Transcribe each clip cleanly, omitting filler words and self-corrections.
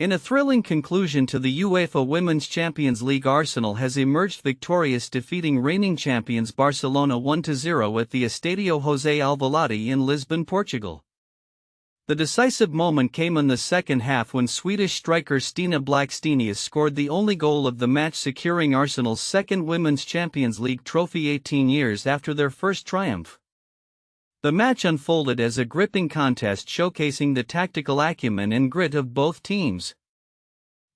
In a thrilling conclusion to the UEFA Women's Champions League, Arsenal has emerged victorious, defeating reigning champions Barcelona 1-0 at the Estadio José Alvalade in Lisbon, Portugal. The decisive moment came in the second half when Swedish striker Stina Blackstenius scored the only goal of the match, securing Arsenal's second Women's Champions League trophy 18 years after their first triumph. The match unfolded as a gripping contest showcasing the tactical acumen and grit of both teams.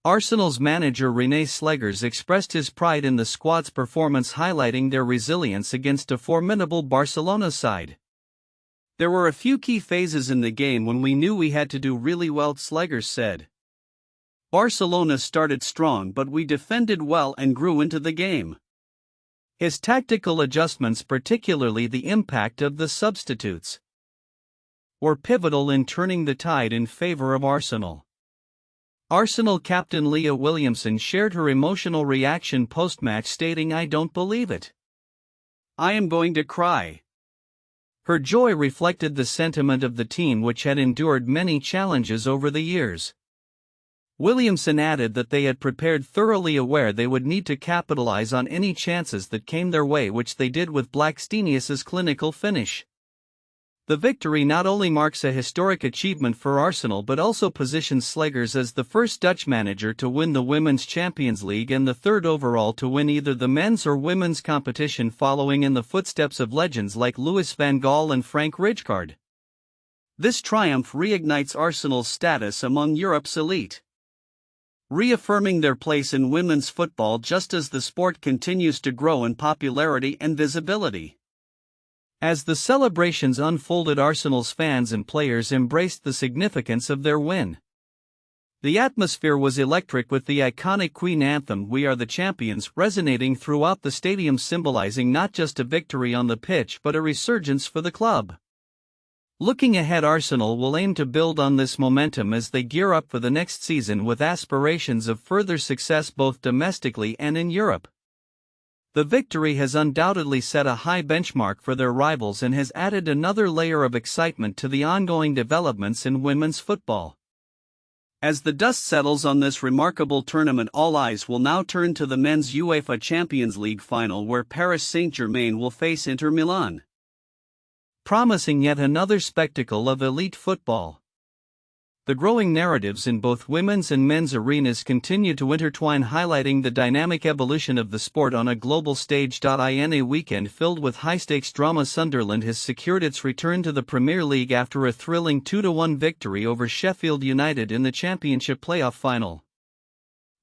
Arsenal's manager Renee Slegers expressed his pride in the squad's performance, highlighting their resilience against a formidable Barcelona side. "There were a few key phases in the game when we knew we had to do really well," Slegers said. "Barcelona started strong, but we defended well and grew into the game." His tactical adjustments, particularly the impact of the substitutes, were pivotal in turning the tide in favor of Arsenal. Arsenal captain Leah Williamson shared her emotional reaction post-match, stating, "I don't believe it. I am going to cry." Her joy reflected the sentiment of the team, which had endured many challenges over the years. Williamson added that they had prepared, thoroughly aware they would need to capitalize on any chances that came their way, which they did with Blackstenius's clinical finish. The victory not only marks a historic achievement for Arsenal but also positions Slegers as the first Dutch manager to win the Women's Champions League and the third overall to win either the men's or women's competition, following in the footsteps of legends like Louis van Gaal and Frank Rijkaard. This triumph reignites Arsenal's status among Europe's elite, reaffirming their place in women's football just as the sport continues to grow in popularity and visibility. As the celebrations unfolded, Arsenal's fans and players embraced the significance of their win. The atmosphere was electric, with the iconic Queen anthem "We Are the Champions" resonating throughout the stadium, symbolizing not just a victory on the pitch but a resurgence for the club. Looking ahead, Arsenal will aim to build on this momentum as they gear up for the next season, with aspirations of further success both domestically and in Europe. The victory has undoubtedly set a high benchmark for their rivals and has added another layer of excitement to the ongoing developments in women's football. As the dust settles on this remarkable tournament, all eyes will now turn to the men's UEFA Champions League final, where Paris Saint-Germain will face Inter Milan, promising yet another spectacle of elite football. The growing narratives in both women's and men's arenas continue to intertwine, highlighting the dynamic evolution of the sport on a global stage. In a weekend filled with high-stakes drama, Sunderland has secured its return to the Premier League after a thrilling 2-1 victory over Sheffield United in the Championship playoff final.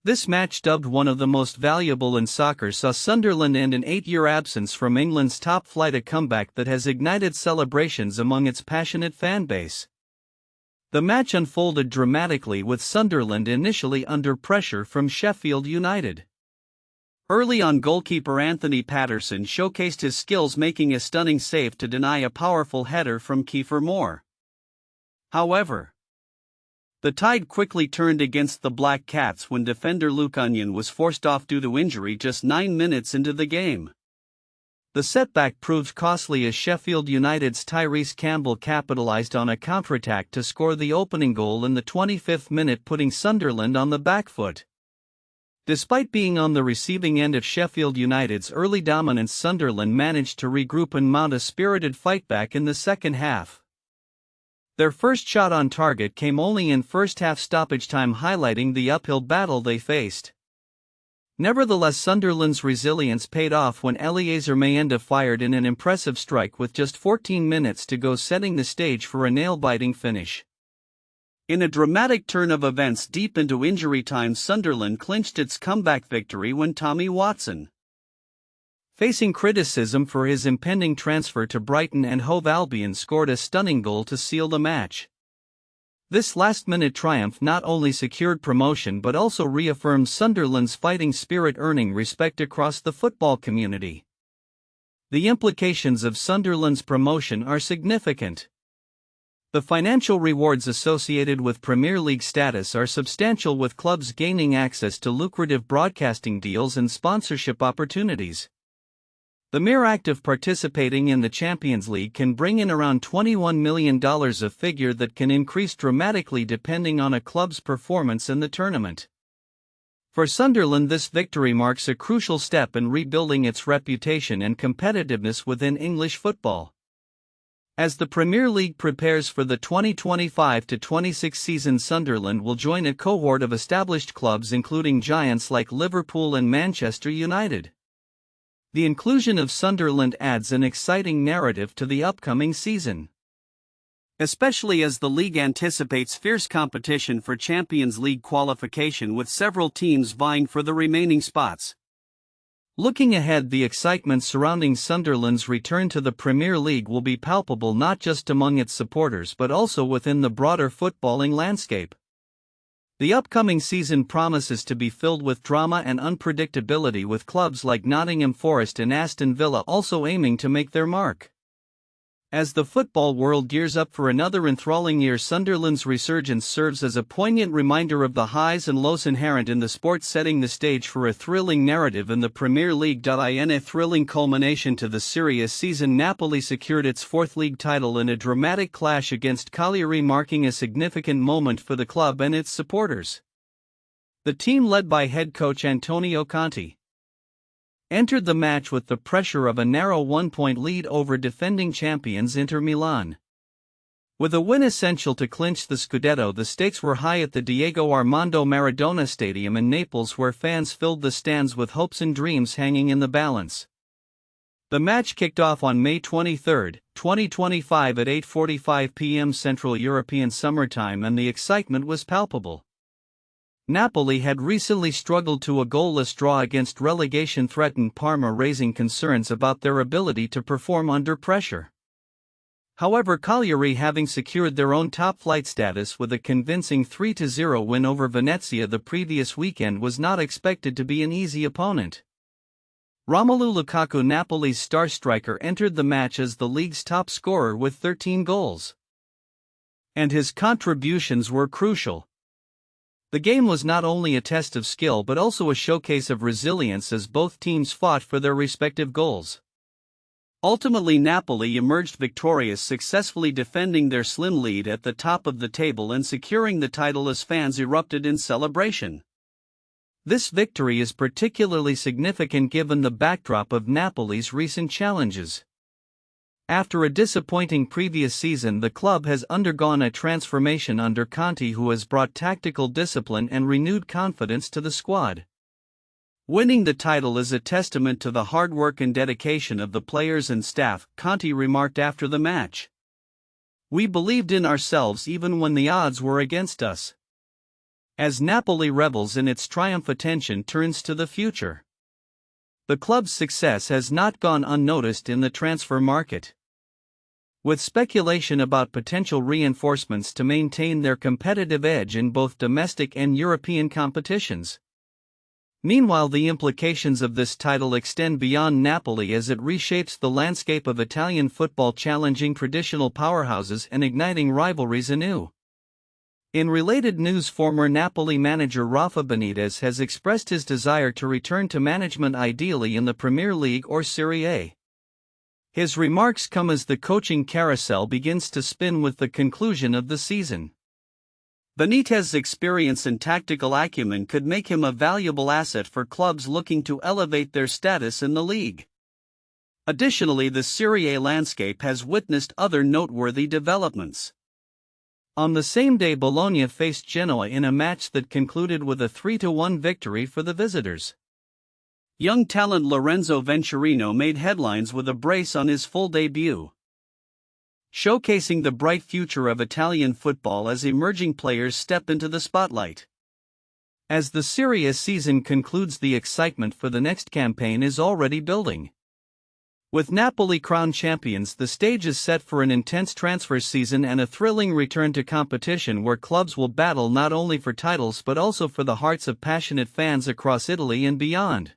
This match, dubbed one of the most valuable in soccer, saw Sunderland end an 8-year absence from England's top flight, a comeback that has ignited celebrations among its passionate fan base. The match unfolded dramatically, with Sunderland initially under pressure from Sheffield United. Early on, goalkeeper Anthony Patterson showcased his skills, making a stunning save to deny a powerful header from Kiefer Moore. However, the tide quickly turned against the Black Cats when defender Luke Onion was forced off due to injury just 9 minutes into the game. The setback proved costly as Sheffield United's Tyrese Campbell capitalized on a counterattack to score the opening goal in the 25th minute, putting Sunderland on the back foot. Despite being on the receiving end of Sheffield United's early dominance, Sunderland managed to regroup and mount a spirited fightback in the second half. Their first shot on target came only in first-half stoppage time, highlighting the uphill battle they faced. Nevertheless, Sunderland's resilience paid off when Eliezer Mayenda fired in an impressive strike with just 14 minutes to go, setting the stage for a nail-biting finish. In a dramatic turn of events deep into injury time, Sunderland clinched its comeback victory when Tommy Watson, facing criticism for his impending transfer to Brighton and Hove Albion, scored a stunning goal to seal the match. This last-minute triumph not only secured promotion but also reaffirmed Sunderland's fighting spirit, earning respect across the football community. The implications of Sunderland's promotion are significant. The financial rewards associated with Premier League status are substantial, with clubs gaining access to lucrative broadcasting deals and sponsorship opportunities. The mere act of participating in the Champions League can bring in around $21 million, a figure that can increase dramatically depending on a club's performance in the tournament. For Sunderland, this victory marks a crucial step in rebuilding its reputation and competitiveness within English football. As the Premier League prepares for the 2025-26 season, Sunderland will join a cohort of established clubs including giants like Liverpool and Manchester United. The inclusion of Sunderland adds an exciting narrative to the upcoming season, especially as the league anticipates fierce competition for Champions League qualification, with several teams vying for the remaining spots. Looking ahead, the excitement surrounding Sunderland's return to the Premier League will be palpable not just among its supporters but also within the broader footballing landscape. The upcoming season promises to be filled with drama and unpredictability, with clubs like Nottingham Forest and Aston Villa also aiming to make their mark. As the football world gears up for another enthralling year, Sunderland's resurgence serves as a poignant reminder of the highs and lows inherent in the sport, setting the stage for a thrilling narrative in the Premier League. In a thrilling culmination to the Serie A season, Napoli secured its fourth league title in a dramatic clash against Cagliari, marking a significant moment for the club and its supporters. The team, led by head coach Antonio Conte, entered the match with the pressure of a narrow 1-point lead over defending champions Inter Milan. With a win essential to clinch the Scudetto, the stakes were high at the Diego Armando Maradona Stadium in Naples, where fans filled the stands with hopes and dreams hanging in the balance. The match kicked off on May 23, 2025 at 8:45 p.m. Central European Summer Time, and the excitement was palpable. Napoli had recently struggled to a goalless draw against relegation-threatened Parma, raising concerns about their ability to perform under pressure. However, Cagliari, having secured their own top-flight status with a convincing 3-0 win over Venezia the previous weekend, was not expected to be an easy opponent. Romelu Lukaku, Napoli's star striker, entered the match as the league's top scorer with 13 goals. And his contributions were crucial. The game was not only a test of skill but also a showcase of resilience as both teams fought for their respective goals. Ultimately, Napoli emerged victorious, successfully defending their slim lead at the top of the table and securing the title as fans erupted in celebration. This victory is particularly significant given the backdrop of Napoli's recent challenges. After a disappointing previous season, the club has undergone a transformation under Conte, who has brought tactical discipline and renewed confidence to the squad. Winning the title is a testament to the hard work and dedication of the players and staff, Conte remarked after the match. "We believed in ourselves even when the odds were against us." As Napoli revels in its triumph, attention turns to the future. The club's success has not gone unnoticed in the transfer market, with speculation about potential reinforcements to maintain their competitive edge in both domestic and European competitions. Meanwhile, the implications of this title extend beyond Napoli as it reshapes the landscape of Italian football, challenging traditional powerhouses and igniting rivalries anew. In related news, former Napoli manager Rafa Benitez has expressed his desire to return to management, ideally in the Premier League or Serie A. His remarks come as the coaching carousel begins to spin with the conclusion of the season. Benitez's experience and tactical acumen could make him a valuable asset for clubs looking to elevate their status in the league. Additionally, the Serie A landscape has witnessed other noteworthy developments. On the same day, Bologna faced Genoa in a match that concluded with a 3-1 victory for the visitors. Young talent Lorenzo Venturino made headlines with a brace on his full debut, showcasing the bright future of Italian football as emerging players step into the spotlight. As the Serie A season concludes, the excitement for the next campaign is already building. With Napoli crowned champions, the stage is set for an intense transfer season and a thrilling return to competition where clubs will battle not only for titles but also for the hearts of passionate fans across Italy and beyond.